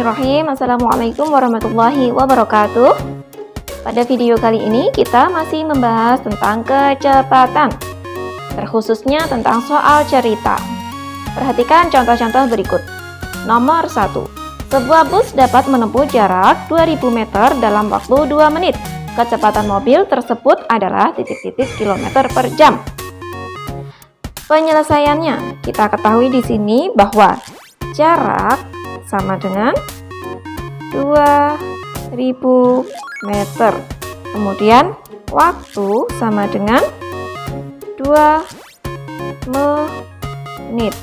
Bismillahirrahmanirrahim. Assalamualaikum warahmatullahi wabarakatuh. Pada video kali ini kita masih membahas tentang kecepatan, terkhususnya tentang soal cerita. Perhatikan contoh-contoh berikut. Nomor 1. Sebuah bus dapat menempuh jarak 2000 meter dalam waktu 2 menit. Kecepatan mobil tersebut adalah titik-titik kilometer per jam. Penyelesaiannya, kita ketahui di sini bahwa jarak sama dengan 2000 meter. Kemudian waktu sama dengan 2 menit.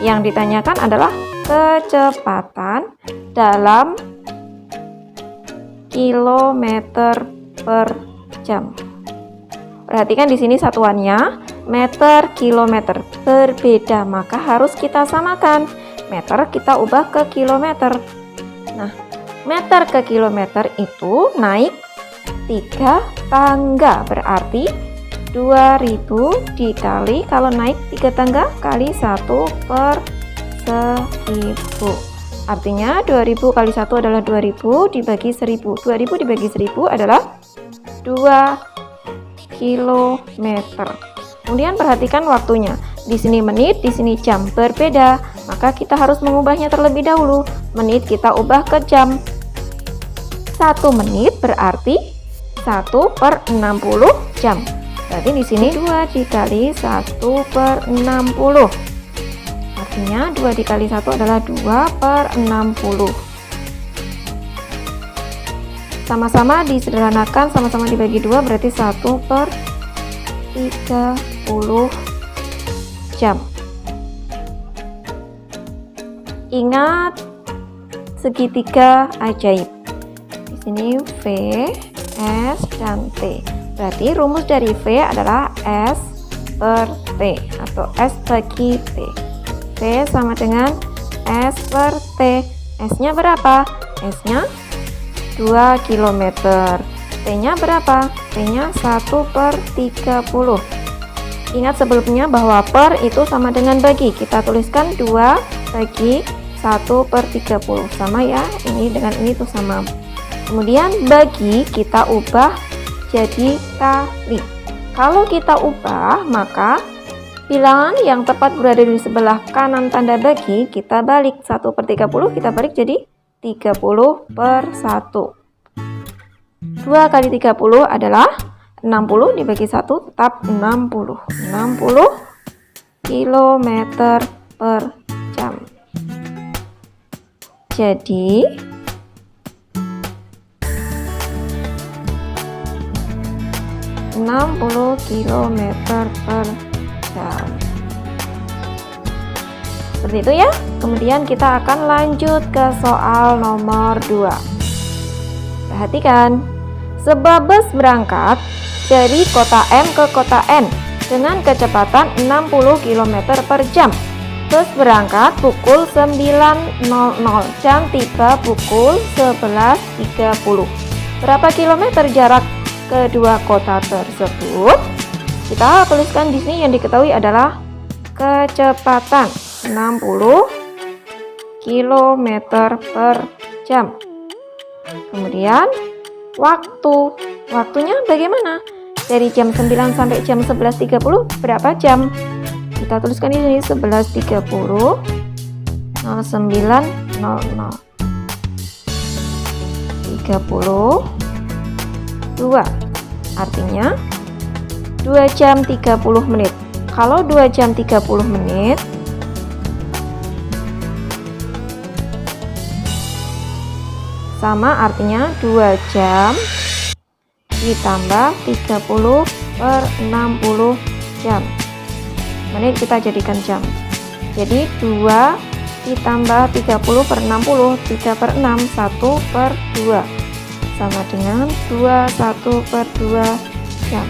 Yang ditanyakan adalah kecepatan dalam kilometer per jam. Perhatikan di sini satuannya meter, kilometer berbeda, maka harus kita samakan. Meter kita ubah ke kilometer. Nah, meter ke kilometer itu naik 3 tangga, berarti 2000 dikali, kalau naik 3 tangga kali 1 per 1000. Artinya 2000 kali 1 adalah 2000 dibagi 1000. 2000 dibagi 1000 adalah 2 kilometer. Kemudian perhatikan waktunya. Di sini menit, di sini jam, berbeda. Maka kita harus mengubahnya terlebih dahulu. Menit kita ubah ke jam. 1 menit berarti 1 per 60 jam. Berarti di sini 2 dikali 1 per 60. Artinya 2 dikali 1 adalah 2 per 60. Sama-sama disederhanakan, sama-sama dibagi 2 berarti 1 per 30 jam. Ingat segitiga ajaib. Di sini V, S, dan T. Berarti rumus dari V adalah S per T atau S bagi T. V sama dengan S per T. S-nya berapa? S-nya 2 km. T-nya berapa? T-nya 1 per 30. Ingat sebelumnya bahwa per itu sama dengan bagi. Kita tuliskan 2 bagi 1 per 30. Sama ya, ini dengan ini tuh sama. Kemudian bagi kita ubah jadi kali. Kalau kita ubah, maka bilangan yang tepat berada di sebelah kanan tanda bagi, kita balik 1 per 30, kita balik jadi 30 per 1. 2 kali 30 adalah 60 dibagi 1 tetap 60. 60 km per jam. Jadi 60 km per jam. Seperti itu ya. Kemudian kita akan lanjut ke soal nomor 2. Perhatikan. Sebuah bus berangkat dari kota M ke kota N dengan kecepatan 60 km per jam. Bus berangkat pukul 9.00, jam tiba pukul 11.30. Berapa kilometer jarak kedua kota tersebut? Kita tuliskan di sini yang diketahui adalah kecepatan 60 km per jam. Kemudian waktunya bagaimana? Dari jam 9 sampai jam 11.30 berapa jam? Kita tuliskan di sini 11.30 09.00 32. Artinya 2 jam 30 menit. Kalau 2 jam 30 menit sama artinya 2 jam ditambah 30 per 60 jam. Menit kita jadikan jam. Jadi 2 ditambah 30 per 60, 3 per 6, 1 per 2. Sama dengan 2, 1 per 2 jam.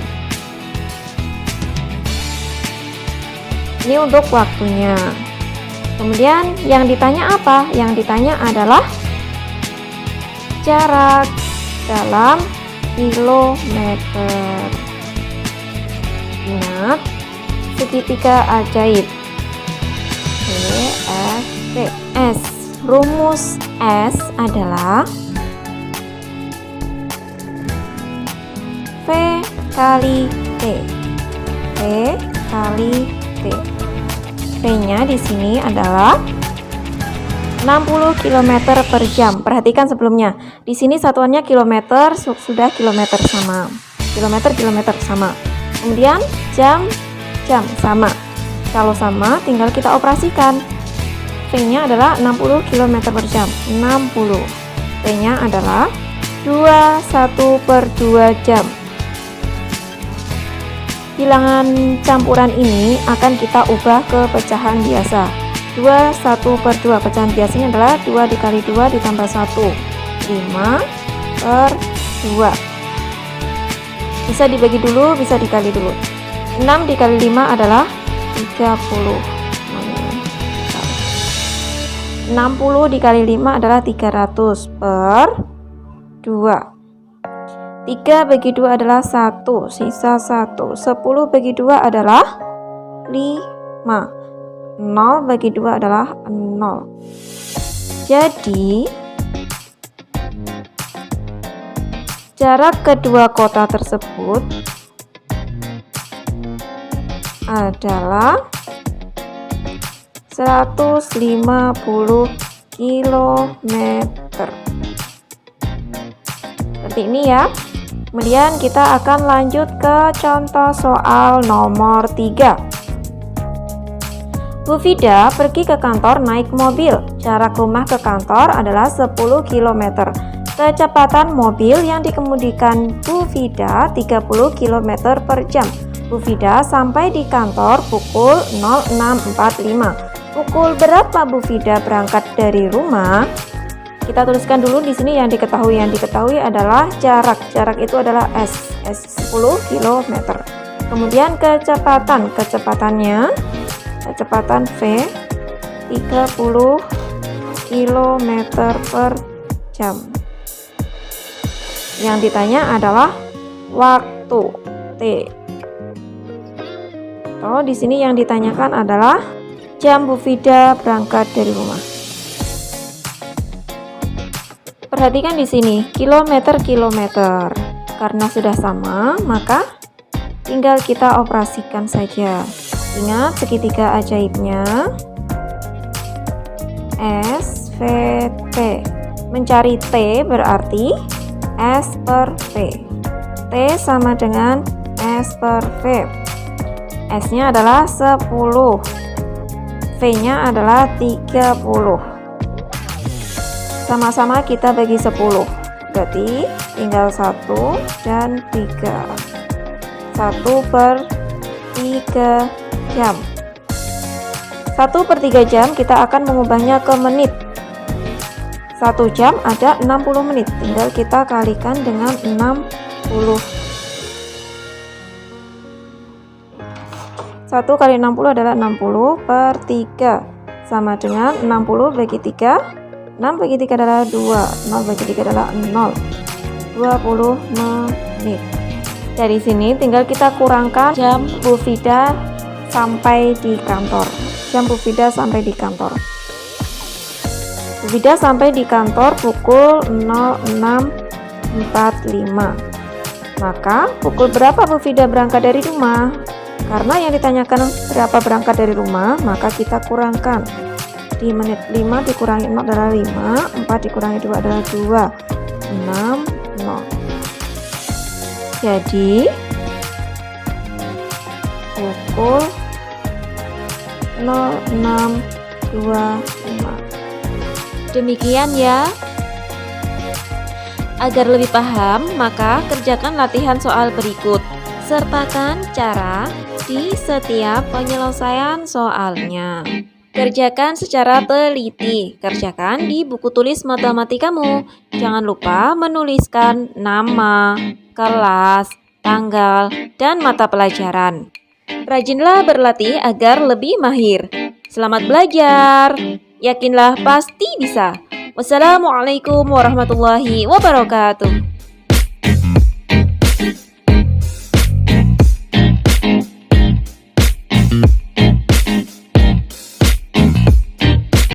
Ini untuk waktunya. Kemudian yang ditanya apa? Yang ditanya adalah jarak dalam kilometer. Ingat segitiga ajaib. S Rumus S adalah V kali T. V kali T. V-nya di sini adalah 60 km per jam. Perhatikan sebelumnya. Di sini satuannya kilometer, sudah kilometer sama. Kilometer sama. Kemudian jam sama. Kalau sama, tinggal kita operasikan. V-nya adalah 60 km per jam. 60. T-nya adalah 21/2 jam. Bilangan campuran ini akan kita ubah ke pecahan biasa. 21/2. Pecahan biasanya adalah 2 dikali 2 ditambah 1. 5/2. Bisa dibagi dulu, bisa dikali dulu. 6 dikali 5 adalah 30. 60 dikali 5 adalah 300/2. 3 bagi 2 adalah 1, sisa 1. 10 bagi 2 adalah 5. 0 bagi 2 adalah 0. Jadi jarak kedua kota tersebut adalah 150 km. Seperti ini ya. Kemudian kita akan lanjut ke contoh soal nomor 3. Bu Vida pergi ke kantor naik mobil. Jarak rumah ke kantor adalah 10 km. Kecepatan mobil yang dikemudikan Bu Vida 30 km per jam. Bu Vida sampai di kantor pukul 06.45. Pukul berapa Bu Vida berangkat dari rumah? Kita tuliskan dulu di sini yang diketahui. Yang diketahui adalah jarak. Jarak itu adalah S 10 km. Kemudian kecepatan. Kecepatan V 30 km per jam. Yang ditanya adalah waktu T. Di sini yang ditanyakan adalah jam Bu Vida berangkat dari rumah. Perhatikan di sini kilometer. Karena sudah sama, maka tinggal kita operasikan saja. Ingat segitiga ajaibnya. SVT. Mencari T berarti S per V. T sama dengan S per V. S-nya adalah 10. V-nya adalah 30. Sama-sama kita bagi 10. Berarti tinggal 1 dan 3. 1/3 jam. 1/3 jam kita akan mengubahnya ke menit. 1 jam ada 60 menit. Tinggal kita kalikan dengan 60. 1 kali 60 adalah 60/3. Sama dengan 60 bagi 3. 6 bagi 3 adalah 2. 0 bagi 3 adalah 0. 20 menit. Dari sini tinggal kita kurangkan jam Bu Vida sampai di kantor. Jam Bu Vida sampai di kantor. Bu Vida sampai di kantor pukul 06.45. Maka pukul berapa Bu Vida berangkat dari rumah? Karena yang ditanyakan berapa berangkat dari rumah, maka kita kurangkan. Di menit 5 dikurangi 0 adalah 5, 4 dikurangi 2 adalah 2, 6, 0. Jadi pukul 06.25. Demikian ya. Agar lebih paham, maka kerjakan latihan soal berikut. Sertakan cara di setiap penyelesaian soalnya. Kerjakan secara teliti. Kerjakan di buku tulis matematikamu. Jangan lupa menuliskan nama, kelas, tanggal, dan mata pelajaran. Rajinlah berlatih agar lebih mahir. Selamat belajar. Yakinlah pasti bisa. Wassalamualaikum warahmatullahi wabarakatuh.